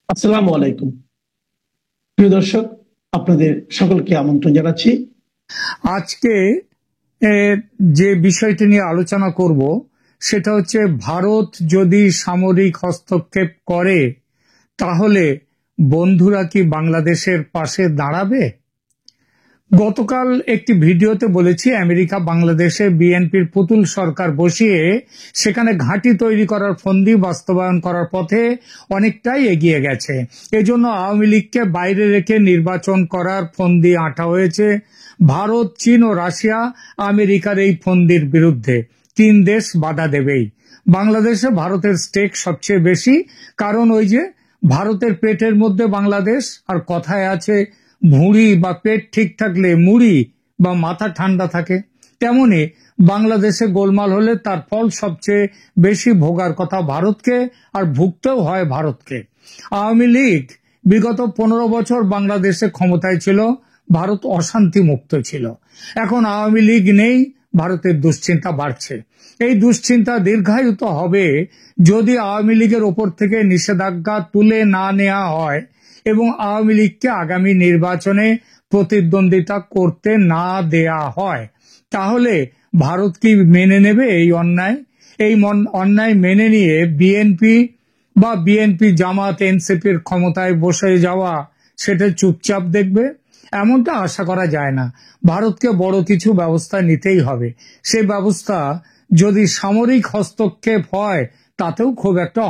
আসসালামু আলাইকুম। প্রিয় দর্শক, আপনাদের সকলকে আমন্ত্রণ জানাচ্ছি। আজকে যে বিষয়টি নিয়ে আলোচনা করব সেটা হচ্ছে ভারত যদি সামরিক হস্তক্ষেপ করে তাহলে বন্ধুরা কি বাংলাদেশের পাশে দাঁড়াবে। গতকাল একটি ভিডিওতে বলেছি আমেরিকা বাংলাদেশে বিএনপির পুতুল সরকার বসিয়ে সেখানে ঘাঁটি তৈরি করার ফন্দি বাস্তবায়ন করার পথে অনেকটাই এগিয়ে গেছে। এজন্য আওয়ামী লীগকে বাইরে রেখে নির্বাচন করার ফন্দি আঁটা হয়েছে। ভারত, চীন ও রাশিয়া আমেরিকার এই ফন্দির বিরুদ্ধে। তিন দেশ বাধা দেবেই। বাংলাদেশে ভারতের স্টেক সবচেয়ে বেশি, কারণ ওই যে ভারতের পেটের মধ্যে বাংলাদেশ, আর কথায় আছে ভুঁড়ি বা পেট ঠিক থাকলে মুড়ি বা মাথা ঠান্ডা থাকে। তেমনি বাংলাদেশে গোলমাল হলে তার ফল সবচেয়ে বেশি ভোগার কথা ভারতকে, আর ভুগতেও হয় ভারতকে। আওয়ামী লীগ বিগত 15 বছর বাংলাদেশে ক্ষমতায় ছিল, ভারত অশান্তি মুক্ত ছিল। এখন আওয়ামী লীগ নেই, ভারতের দুশ্চিন্তা বাড়ছে। এই দুশ্চিন্তা দীর্ঘায়িত হবে যদি আওয়ামী লীগের ওপর থেকে নিষেধাজ্ঞা তুলে না নেওয়া হয় এবং আওয়ামী লীগকে আগামী নির্বাচনে প্রতিদ্বন্দ্বিতা করতে না দেয়া হয়। তাহলে ভারত কি মেনে নেবে এই অন্যায়? এই অন্যায় মেনে নিয়ে বিএনপি জামাত এনসিপির ক্ষমতায় বসে যাওয়া সেটা চুপচাপ দেখবে? এমনটা আশা করা যায় না। ভারতকে বড় কিছু ব্যবস্থা নিতেই হবে। সেই ব্যবস্থা যদি সামরিক হস্তক্ষেপ হয় তাতেও খুব একটা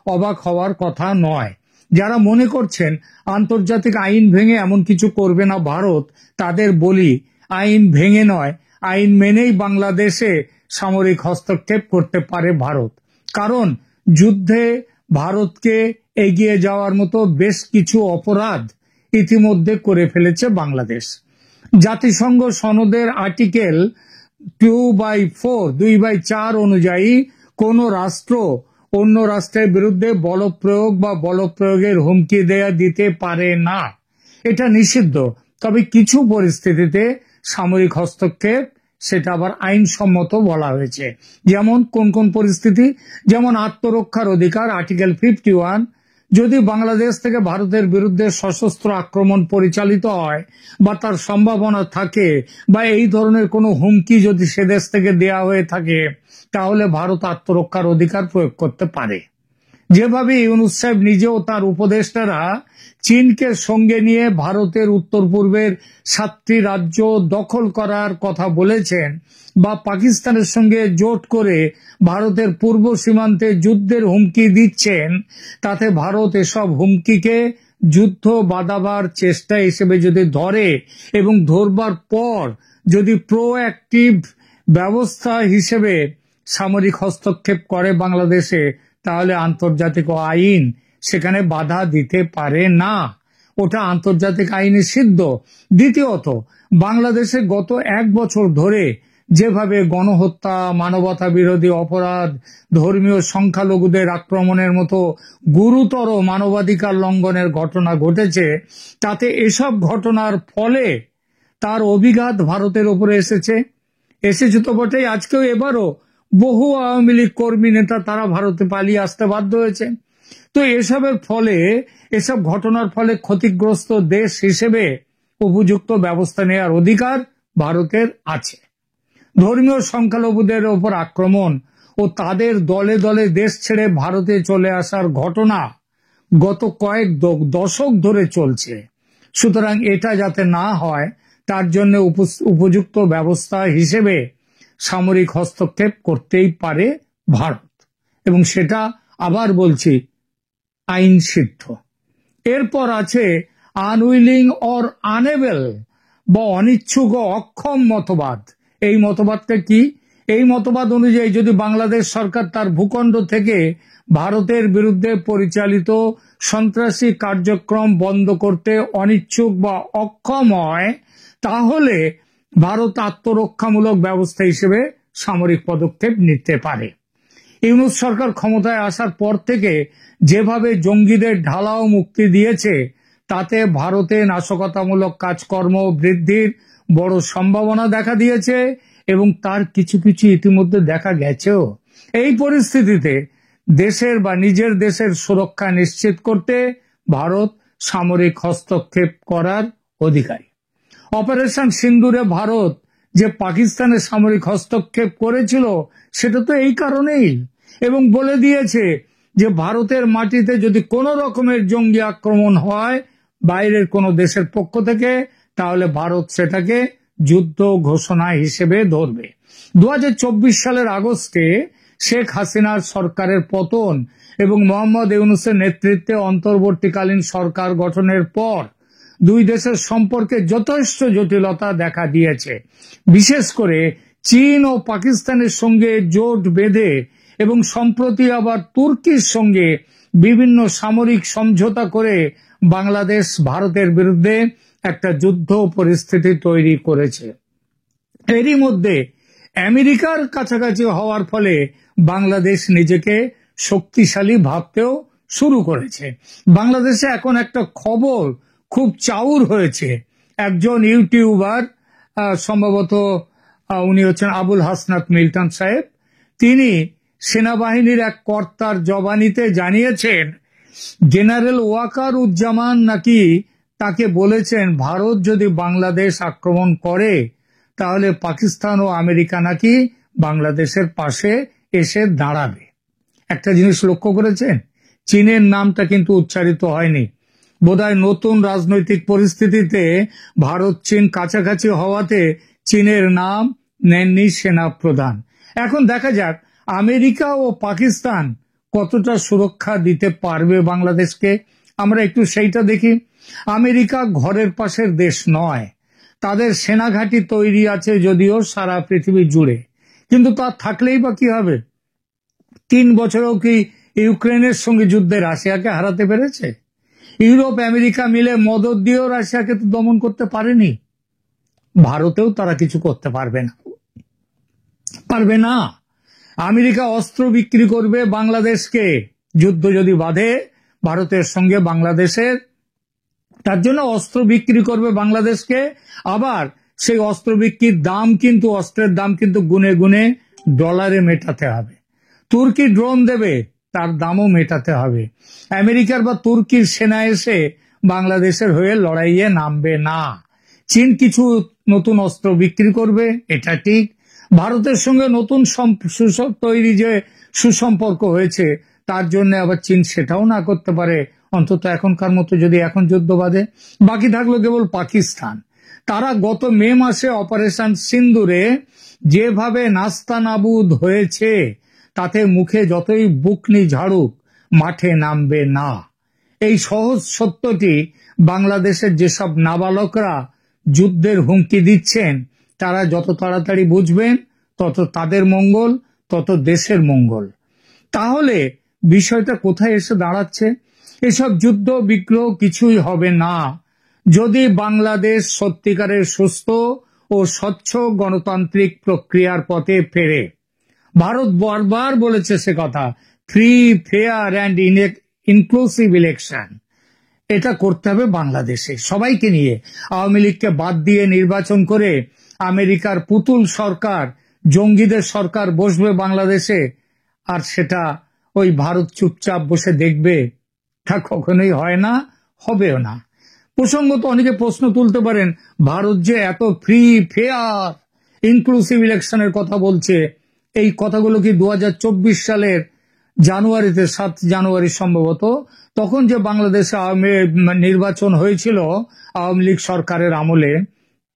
অবাক হওয়ার কথা নয়। যারা মনে করছেন আন্তর্জাতিক আইন ভেঙে এমন কিছু করবে না ভারত, তাদের বলি, আইন ভেঙে নয়, আইন মেনেই বাংলাদেশে সামরিক হস্তক্ষেপ করতে পারে ভারত। কারণ যুদ্ধে ভারতকে এগিয়ে যাওয়ার মতো বেশ কিছু অপরাধ ইতিমধ্যে করে ফেলেছে বাংলাদেশ। জাতিসংঘ সনদের আর্টিকেল 2/4 অনুযায়ী কোন রাষ্ট্র অন্য রাষ্ট্রের বিরুদ্ধে বলপ্রয়োগ বা বলপ্রয়োগের হুমকি দিতে পারে না, এটা নিষিদ্ধ। তবে কিছু পরিস্থিতিতে সামরিক হস্তক্ষেপ সেটা আবার আইনসম্মত বলা হয়েছে। যেমন কোন কোন পরিস্থিতি? যেমন আত্মরক্ষার অধিকার, আর্টিকেল 51। যদি বাংলাদেশ থেকে ভারতের বিরুদ্ধে সশস্ত্র আক্রমণ পরিচালিত হয় বা তার সম্ভাবনা থাকে বা এই ধরনের কোনো হুমকি যদি সে দেশ থেকে দেয়া হয়ে থাকে, তাহলে ভারত আত্মরক্ষার অধিকার প্রয়োগ করতে পারে। যেভাবে ইউনূস সাহেব নিজেও তার উপদেষ্টারা চীনকে সঙ্গে নিয়ে ভারতের উত্তর পূর্বের 7টি রাজ্য দখল করার কথা বলেছেন, বা পাকিস্তানের সঙ্গে জোট করে ভারতের পূর্ব সীমান্তে যুদ্ধের হুমকি দিচ্ছেন, তাতে ভারত এসব হুমকিকে যুদ্ধ বাঁধাবার চেষ্টা হিসেবে যদি ধরে এবং ধরবার পর যদি প্রোঅ্যাক্টিভ ব্যবস্থা হিসেবে সামরিক হস্তক্ষেপ করে বাংলাদেশে, তাহলে আন্তর্জাতিক আইন সেখানে বাধা দিতে পারে না। ওটা আন্তর্জাতিক আইনে সিদ্ধ। দ্বিতীয়ত, বাংলাদেশে গত 1 বছর ধরে যেভাবে গণহত্যা, মানবতা বিরোধী অপরাধ, ধর্মীয় সংখ্যালঘুদের আক্রমণের মতো গুরুতর মানবাধিকার লঙ্ঘনের ঘটনা ঘটেছে, তাতে এসব ঘটনার ফলে তার অভিঘাত ভারতের উপরে এসেছে তো বটেই। আজকেও এবারও বহু আওয়ামী লীগ কর্মী নেতা তারা ভারতে পালিয়ে আসতে বাধ্য হয়েছে। তো এসব ঘটনার ফলে ক্ষতিগ্রস্ত দেশ হিসেবে উপযুক্ত ব্যবস্থা নেওয়ার অধিকার ভারতের আছে। ধর্মীয় সংখ্যালঘুদের ওপর আক্রমণ ও তাদের দলে দলে দেশ ছেড়ে ভারতে চলে আসার ঘটনা গত কয়েক দশক ধরে চলছে। সুতরাং এটা যাতে না হয় তার জন্য উপযুক্ত ব্যবস্থা হিসেবে সামরিক হস্তক্ষেপ করতেই পারে ভারত, এবং সেটা আবার বলছি আইন সিদ্ধ। এরপর আছে আনউইলিং অর আনএবল বা অনিচ্ছুক ও অক্ষম মতবাদ। এই মতবাদটা কি? এই মতবাদ অনুযায়ী যদি বাংলাদেশ সরকার তার ভূখণ্ড থেকে ভারতের বিরুদ্ধে পরিচালিত সন্ত্রাসী কার্যক্রম বন্ধ করতে অনিচ্ছুক বা অক্ষম হয়, তাহলে ভারত আত্মরক্ষামূলক ব্যবস্থা হিসেবে সামরিক পদক্ষেপ নিতে পারে। ইউনূস সরকার ক্ষমতায় আসার পর থেকে যেভাবে জঙ্গিদের ঢালাও মুক্তি দিয়েছে, তাতে ভারতে নাশকতামূলক কাজকর্ম বৃদ্ধির বড় সম্ভাবনা দেখা দিয়েছে এবং তার কিছু কিছু ইতিমধ্যে দেখা গেছেও। এই পরিস্থিতিতে দেশের বা নিজের দেশের সুরক্ষা নিশ্চিত করতে ভারত সামরিক হস্তক্ষেপ করার অধিকারী। অপারেশন সিন্দুরে ভারত যে পাকিস্তানে সামরিক হস্তক্ষেপ করেছিল সেটা তো এই কারণেই, এবং বলে দিয়েছে যে ভারতের মাটিতে যদি কোনো রকমের জঙ্গি আক্রমণ হয় বাইরের কোনো দেশের পক্ষ থেকে, তাহলে ভারত সেটাকে যুদ্ধ ঘোষণা হিসেবে ধরবে। 2024 সালের আগস্টে শেখ হাসিনার সরকারের পতন এবং মোহাম্মদ ইউনূসের নেতৃত্বে অন্তর্বর্তীকালীন সরকার গঠনের পর দুই দেশের সম্পর্কে যথেষ্ট জটিলতা দেখা দিয়েছে। বিশেষ করে চীন ও পাকিস্তানের সঙ্গে জোট বেঁধে এবং সম্প্রতি আবার তুর্কির সঙ্গে বিভিন্ন সামরিক সমঝোতা করে বাংলাদেশ ভারতের বিরুদ্ধে একটা যুদ্ধ পরিস্থিতি তৈরি করেছে। এরই মধ্যে আমেরিকার কাছাকাছি হওয়ার ফলে বাংলাদেশ নিজেকে শক্তিশালী ভাবতেও শুরু করেছে। বাংলাদেশে এখন একটা খবর খুব চাউর হয়েছে। একজন ইউটিউবার, সম্ভবত উনি হচ্ছেন আবুল হাসনাত মিল্টন সাহেব, তিনি সেনাবাহিনীর এক কর্তার জবানিতে জানিয়েছেন জেনারেল ওয়াকার উজ্জামান নাকি তাকে বলেছেন ভারত যদি বাংলাদেশ আক্রমণ করে তাহলে পাকিস্তান ও আমেরিকা নাকি বাংলাদেশের পাশে এসে দাঁড়াবে। একটা জিনিস লক্ষ্য করেছেন, চীনের নামটা কিন্তু উচ্চারিত হয়নি। বোধহয় নতুন রাজনৈতিক পরিস্থিতিতে ভারত চীন কাছাকাছি হওয়াতে চীনের নাম নেননি সেনাপ্রধান। এখন দেখা যাক আমেরিকা ও পাকিস্তান কতটা সুরক্ষা দিতে পারবে বাংলাদেশকে। আমরা একটু সেইটা দেখি। আমেরিকা ঘরের পাশের দেশ নয়, তাদের সেনাঘাঁটি তৈরি আছে যদিও সারা পৃথিবী জুড়ে, কিন্তু তা থাকলেই বা কি হবে? 3 বছরেও কি ইউক্রেনের সঙ্গে যুদ্ধে রাশিয়াকে হারাতে পেরেছে? ইউরোপ আমেরিকা মিলে মদদ দিয়েও রাশিয়াকে তো দমন করতে পারেনি। ভারতেও তারা কিছু করতে পারবে না। আমেরিকা অস্ত্র বিক্রি করবে বাংলাদেশকে, যুদ্ধ যদি বাঁধে ভারতের সঙ্গে বাংলাদেশের, তার জন্য অস্ত্র বিক্রি করবে বাংলাদেশকে। আবার সেই অস্ত্র বিক্রির দাম কিন্তু, অস্ত্রের দাম কিন্তু গুনে গুনে ডলারে মেটাতে হবে। তুর্কি ড্রোন দেবে, তার দামও মেটাতে হবে। আমেরিকার বা তুর্কির সেনা এসে বাংলাদেশের হয়ে লড়াইয়ে নামবে না। চীন কিছু নতুন অস্ত্র বিক্রি করবে, এটা ঠিক। ভারতের সঙ্গে নতুন তৈরি যে সুসম্পর্ক হয়েছে তার জন্য আবার চীন সেটাও না করতে পারে, অন্তত এখনকার মতো যদি এখন যুদ্ধ বাঁধে। বাকি থাকলো কেবল পাকিস্তান। তারা গত মে মাসে অপারেশন সিন্দুরে যেভাবে নাস্তানাবুদ হয়েছে তাতে মুখে যতই বুকনি ঝাড়ুক মাঠে নামবে না। এই সহজ সত্যটি বাংলাদেশের যেসব নাবালকরা যুদ্ধের হুমকি দিচ্ছেন তারা যত তাড়াতাড়ি বুঝবেন তত তাদের মঙ্গল, তত দেশের মঙ্গল। তাহলে বিষয়টা কোথায় এসে দাঁড়াচ্ছে? এসব যুদ্ধ বিগ্রহ কিছুই হবে না যদি বাংলাদেশ সত্যিকারের সুস্থ ও স্বচ্ছ গণতান্ত্রিক প্রক্রিয়ার পথে ফেরে। ভারত বারবার বলেছে সে কথা, free, fair and inclusive election. এটা করতে হবে বাংলাদেশে সবাইকে নিয়ে। আওয়ামী লীগকে বাদ দিয়ে নির্বাচন করে আমেরিকার পুতুল সরকার, জঙ্গিদের সরকার বসবে বাংলাদেশে, আর সেটা ওই ভারত চুপচাপ বসে দেখবে? তা কখনোই হয় না, হবেও না। প্রসঙ্গত অনেকে প্রশ্ন তুলতে পারেন, ভারত যে এত ফ্রি, ফেয়ার, ইনক্লুসিভ ইলেকশনের কথা বলছে, এই কথাগুলো কি 2024 সালের জানুয়ারিতে, 7 জানুয়ারি সম্ভবত, তখন যে বাংলাদেশে নির্বাচন হয়েছিল আওয়ামী লীগ সরকারের আমলে,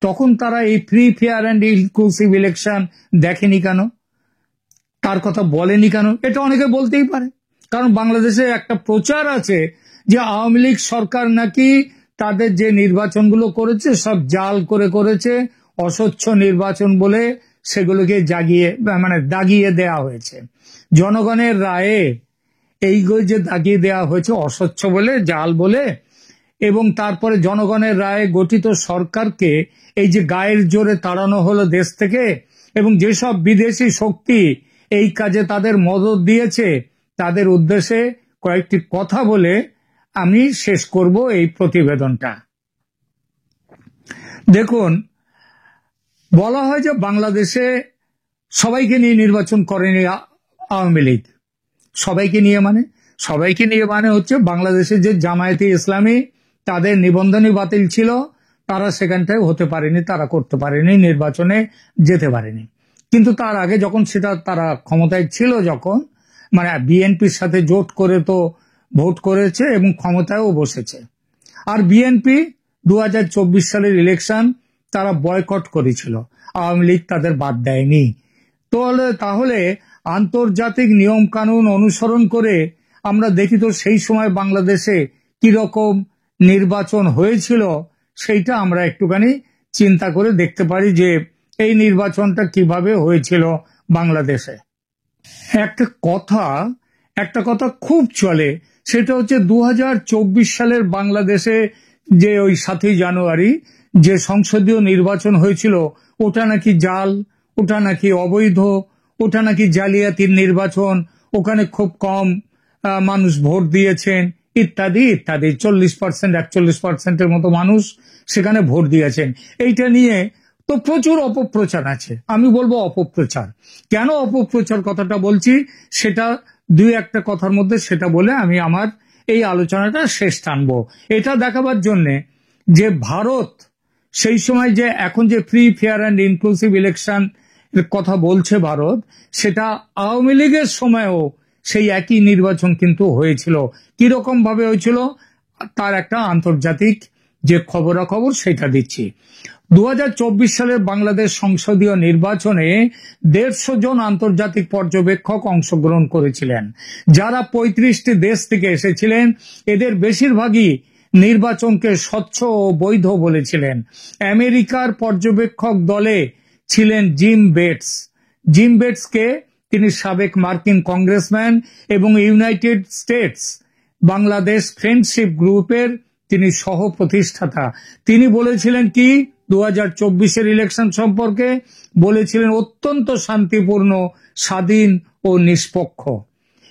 তখন তারা এই free, fair and inclusive election দেখেনি কেন? তার কথা বলেনি কেন? এটা অনেকে বলতেই পারে, কারণ বাংলাদেশে একটা প্রচার আছে যে আওয়ামী লীগ সরকার নাকি তাদের যে নির্বাচনগুলো করেছে সব জাল করে করেছে, অস্বচ্ছ নির্বাচন বলে সেগুলোকে দাগিয়ে দেয়া হয়েছে। জনগণের রায়ে এই যে দাগিয়ে দেওয়া হয়েছে অস্বচ্ছ বলে, জাল বলে, এবং তারপরে জনগণের রায়ে গঠিত সরকারকে এই যে গায়ের জোরে তাড়ানো হলো দেশ থেকে, এবং যেসব বিদেশি শক্তি এই কাজে তাদের মদত দিয়েছে তাদের উদ্দেশ্যে কয়েকটি কথা বলে আমি শেষ করব এই প্রতিবেদনটা। দেখুন, বলা হয় যে বাংলাদেশে সবাইকে নিয়ে নির্বাচন করেনি আওয়ামী লীগ, সবাইকে নিয়ে মানে হচ্ছে বাংলাদেশের যে জামায়াতে ইসলামী, তাদের নিবন্ধনই বাতিল ছিল, তারা সেখানটায় হতে পারেনি, তারা করতে পারেনি, নির্বাচনে যেতে পারেনি। কিন্তু তার আগে যখন সেটা তারা ক্ষমতায় ছিল, যখন মানে বিএনপির সাথে জোট করে তো ভোট করেছে এবং ক্ষমতায়ও বসেছে। আর বিএনপি 2024 সালের ইলেকশন তারা বয়কট করেছিল, আওয়ামী লীগ তাদের বাদ দেয়নি। তাহলে আন্তর্জাতিক নিয়ম কানুন অনুসরণ করে আমরা দেখি তো সেই সময় বাংলাদেশে কিরকম নির্বাচন হয়েছিল, সেইটা আমরা একটুখানি চিন্তা করে দেখতে পারি যে এই নির্বাচনটা কিভাবে হয়েছিল বাংলাদেশে। একটা কথা খুব চলে, সেটা হচ্ছে 2024 সালের বাংলাদেশে যে ওই 7ই জানুয়ারি যে সংসদীয় নির্বাচন হয়েছিল, ওটা নাকি জাল, ওটা নাকি অবৈধ, ওটা নাকি জালিয়াতির নির্বাচন, ওখানে খুব কম মানুষ ভোট দিয়েছেন ইত্যাদি ইত্যাদি। 40%-41%-এর মতো মানুষ সেখানে ভোট দিয়েছেন। এইটা নিয়ে তো প্রচুর অপপ্রচার আছে। আমি বলবো অপপ্রচার কেন, অপপ্রচার কথাটা বলছি সেটা দুই একটা কথার মধ্যে সেটা বলে আমি আমার এই আলোচনাটা শেষ টানবো। এটা দেখাবার জন্যে যে ভারত সেই সময় যে এখন যে free, fair and inclusive election কথা বলছে ভারত, সেটা আওয়ামী লীগের সময়ও সেই একই নির্বাচন কিন্তু হয়েছিল। কিরকম ভাবে হয়েছিল তার একটা আন্তর্জাতিক যে খবরাখবর সেটা দিচ্ছি। 2024 সালের বাংলাদেশ সংসদীয় নির্বাচনে 150 জন আন্তর্জাতিক পর্যবেক্ষক অংশগ্রহণ করেছিলেন, যারা 35টি দেশ থেকে এসেছিলেন। এদের বেশিরভাগই নির্বাচনকে স্বচ্ছ ও বৈধ বলেছিলেন। আমেরিকার পর্যবেক্ষক দলে ছিলেন জিম বেটসকে, তিনি সাবেক মার্কিন কংগ্রেসম্যান এবং ইউনাইটেড স্টেটস বাংলাদেশ ফ্রেন্ডশিপ গ্রুপের তিনি সহ প্রতিষ্ঠাতা। তিনি বলেছিলেন কি 2024-এর ইলেকশন সম্পর্কে, বলেছিলেন অত্যন্ত শান্তিপূর্ণ, স্বাধীন ও নিষ্পক্ষ।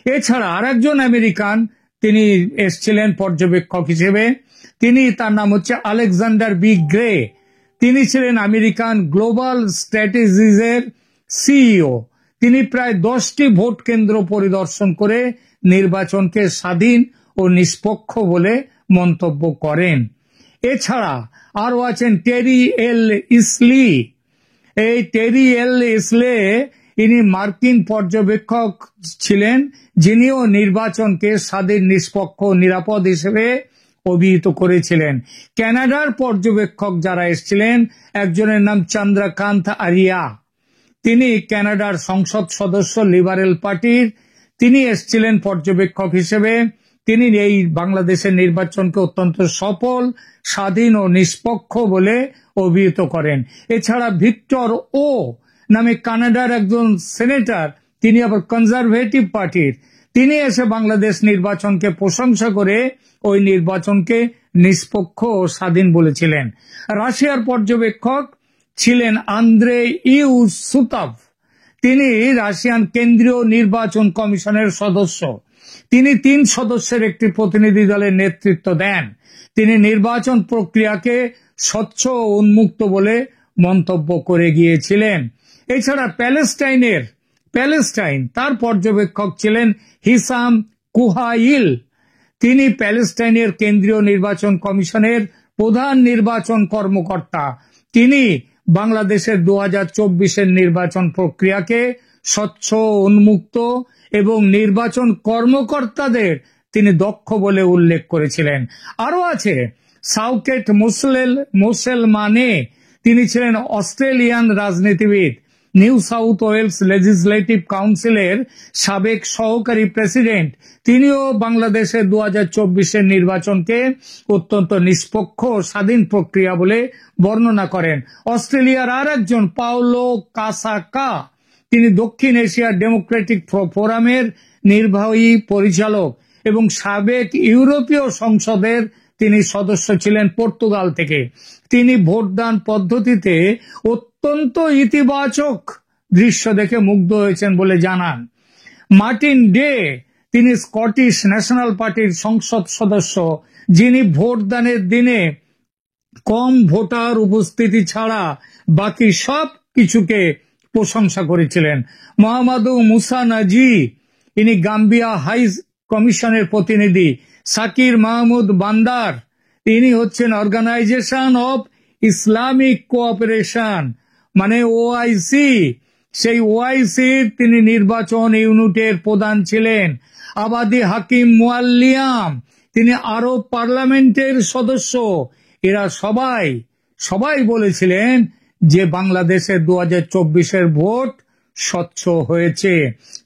এছাড়া আরেকজন আমেরিকান তিনি এসেছিলেন পর্যবেক্ষক হিসেবে, তার নাম হচ্ছে আলেকজান্ডার বি গ্রে। তিনি ছিলেন আমেরিকান গ্লোবাল স্ট্র্যাটেজিজের সিইও। তিনি প্রায় 10টি ভোট কেন্দ্র পরিদর্শন করে নির্বাচনকে স্বাধীন ও নিষ্পক্ষ বলে মন্তব্য করেন। এছাড়া আরো আছেন টেরি এল ইসলি। এই টেরি এল ইসলে ইনি মার্কিন পর্যবেক্ষক ছিলেন, যিনিও নির্বাচনকে স্বাধীন, নিষ্পক্ষ, নিরাপদ হিসেবে অভিহিত করেছিলেন। কানাডার পর্যবেক্ষক যারা এসেছিলেন, একজনের নাম চন্দ্রকান্ত আরিয়া, তিনি কানাডার সংসদ সদস্য লিবারেল পার্টির, তিনি এসেছিলেন পর্যবেক্ষক হিসেবে। তিনি এই বাংলাদেশের নির্বাচনকে অত্যন্ত সফল, স্বাধীন ও নিষ্পক্ষ বলে অভিহিত করেন। এছাড়া ভিক্টর ও নামে কানাডার একজন সেনেটর, তিনি আবার কনজারভেটিভ পার্টির, তিনি এসে বাংলাদেশ নির্বাচনকে প্রশংসা করে ওই নির্বাচনকে নিষ্পক্ষ ও স্বাধীন বলেছিলেন। রাশিয়ার পর্যবেক্ষক ছিলেন আন্দ্রে ইউসুতভ, তিনি রাশিয়ান কেন্দ্রীয় নির্বাচন কমিশনের সদস্য। তিনি 3 সদস্যের একটি প্রতিনিধি দলের নেতৃত্ব দেন। তিনি নির্বাচন প্রক্রিয়াকে স্বচ্ছ ও উন্মুক্ত বলে মন্তব্য করে গিয়েছিলেন। এছাড়া প্যালেস্টাইন তার পর্যবেক্ষক ছিলেন হিসাম কুহাইল। তিনি প্যালেস্টাইনের কেন্দ্রীয় নির্বাচন কমিশনের প্রধান নির্বাচন কর্মকর্তা। তিনি বাংলাদেশের 2024-এর নির্বাচন প্রক্রিয়াকে স্বচ্ছ, উন্মুক্ত এবং নির্বাচন কর্মকর্তাদের তিনি দক্ষ বলে উল্লেখ করেছিলেন। আরো আছে সাউকেট মুসেলমানে, তিনি ছিলেন অস্ট্রেলিয়ান রাজনীতিবিদ, নিউ সাউথ ওয়েলস লেজিসলেটিভ কাউন্সিলের সাবেক সহকারী প্রেসিডেন্ট। তিনিও বাংলাদেশের 2024-এর নির্বাচনকে অত্যন্ত নিষ্পক্ষ ও স্বাধীন প্রক্রিয়া বলে বর্ণনা করেন। অস্ট্রেলিয়ার আর একজন পাওলো কাসাকা, তিনি দক্ষিণ এশিয়া ডেমোক্রেটিক ফোরামের নির্বাহী পরিচালক এবং সাবেক ইউরোপীয় সংসদের তিনি সদস্য ছিলেন পর্তুগাল থেকে। তিনি ভোটদান পদ্ধতিতে অত্যন্ত ইতিবাচক দৃশ্য দেখে মুগ্ধ হয়েছেন বলে জানান। মার্টিন ডে, তিনি স্কটিশ ন্যাশনাল পার্টির সংসদ সদস্য, যিনি ভোটদানের দিনে কম ভোটার উপস্থিতি ছাড়া বাকি সব কিছুকে প্রশংসা করেছিলেন। মোহাম্মদ মুসা নাজি, ইনি গাম্বিয়া হাই কমিশনের প্রতিনিধি। সাকির মাহমুদ বান্দার, তিনি হচ্ছেন অর্গানাইজেশন অফ ইসলামিক কোঅপারেশন, মানে ওআইসি। সেই ওআইসির তিনি নির্বাচন ইউনিটের প্রধান ছিলেন। আবাদি হাকিম মুয়াল্লিয়াম, তিনি আরব পার্লামেন্টের সদস্য। এরা সবাই বলেছিলেন যে বাংলাদেশের 2024-এর ভোট স্বচ্ছ হয়েছে।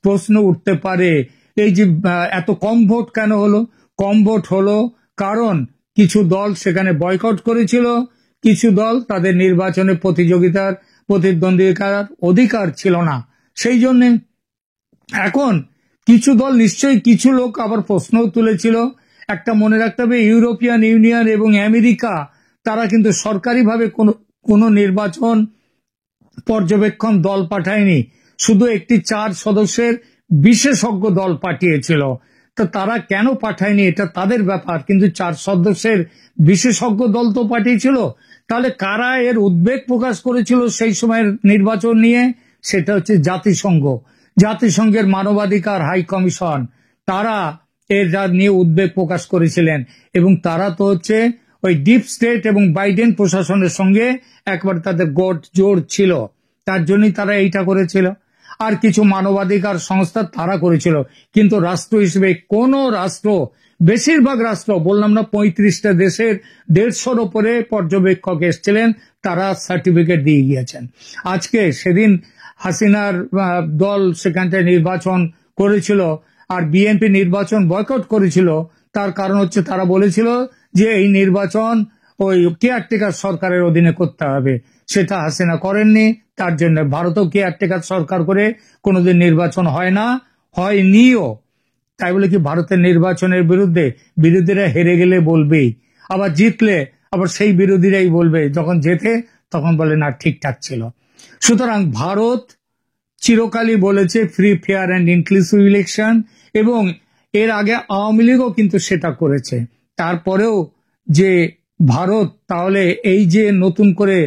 প্রশ্ন উঠতে পারে, এই যে এত কম ভোট কেন হলো? কম ভোট হলো কারণ কিছু দল সেখানে বয়কট করেছিল, কিছু দল তাদের নির্বাচনে প্রতিদ্বন্দ্বিতার অধিকার ছিল না। সেই জন্য এখন কিছু দল, নিশ্চয়ই কিছু লোক আবার প্রশ্নও তুলেছিল। একটা মনে রাখতে হবে, ইউরোপিয়ান ইউনিয়ন এবং আমেরিকা তারা কিন্তু সরকারিভাবে কোনো নির্বাচন পর্যবেক্ষণ দল পাঠায়নি, শুধু একটি 4 সদস্যের বিশেষজ্ঞ দল পাঠিয়েছিল। তো তারা কেন পাঠায়নি এটা তাদের ব্যাপার, কিন্তু 4 সদস্যের বিশেষজ্ঞ দল তো পাঠিয়েছিল। তাহলে কারা এর উদ্বেগ প্রকাশ করেছিল সেই সময়ের নির্বাচন নিয়ে? সেটা হচ্ছে জাতিসংঘের মানবাধিকার হাই কমিশন। তারা এর নিয়ে উদ্বেগ প্রকাশ করেছিলেন, এবং তারা তো হচ্ছে ওই ডিপ স্টেট এবং বাইডেন প্রশাসনের সঙ্গে একবার তাদের জোর ছিল, তার জন্যই তারা এইটা করেছিল। আর কিছু মানবাধিকার সংস্থা তারা করেছিল, কিন্তু রাষ্ট্র হিসেবে কোন রাষ্ট্র, বেশিরভাগ রাষ্ট্র, বললাম না 35টা দেশের 150-র উপরে পর্যবেক্ষক এসেছিলেন, তারা সার্টিফিকেট দিয়ে গিয়েছেন। আজকে সেদিন হাসিনার দল সেখানটায় নির্বাচন করেছিল, আর বিএনপি নির্বাচন বয়কট করেছিল। তার কারণ হচ্ছে তারা বলেছিল যে এই নির্বাচন ওই কেয়ারটেকার সরকারের অধীনে করতে হবে। সেটা হাসিনা করেননি, তার জন্য ভারতও কেয়ারটেকার সরকার করে কোনোদিন নির্বাচন হয় না, হয়নিও। তাই বলে কি ভারতের নির্বাচনের বিরোধীরা হেরে গেলে বলবেই, আবার জিতলে আবার সেই বিরোধীরাই বলবে, যখন জেতে তখন বলে না ঠিকঠাক ছিল। সুতরাং ভারত চিরকালই বলেছে free, fair and inclusive election, এবং এর আগে আওয়ামী লীগও কিন্তু সেটা করেছে। তারপরেও যে ভারত তাহলে এই যে নতুন করে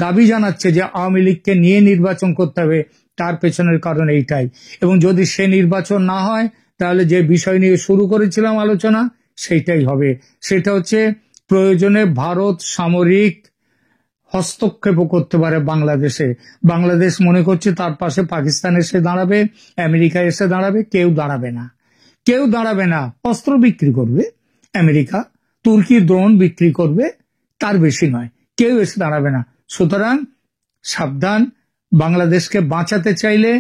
দাবি জানাচ্ছে যে আওয়ামী লীগকে নিয়ে নির্বাচন করতে হবে, তার পেছনের কারণ এইটাই। এবং যদি সে নির্বাচন না হয়, তাহলে যে বিষয় নিয়ে শুরু করেছিলাম আলোচনা, সেইটাই হবে। সেটা হচ্ছে প্রয়োজনে ভারত সামরিক হস্তক্ষেপও করতে পারে বাংলাদেশে। বাংলাদেশ মনে করছে তার পাশে পাকিস্তান এসে দাঁড়াবে, আমেরিকা এসে দাঁড়াবে, কেউ দাঁড়াবে না। অস্ত্র বিক্রি করবে আমেরিকা, তুর্কি ড্রোন বিক্রি করবে, তার বেশি নয়, কেউ এসে দাঁড়াবে না। সুতরাং সাবধান, বাংলাদেশকে বাঁচাতে চাইলে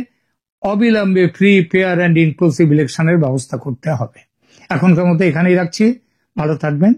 অবিলম্বে ফ্রি, ফেয়ার অ্যান্ড ইনক্লুসিভ ইলেকশনের ব্যবস্থা করতে হবে। এখনকার মতো এখানেই রাখছি, ভালো থাকবেন।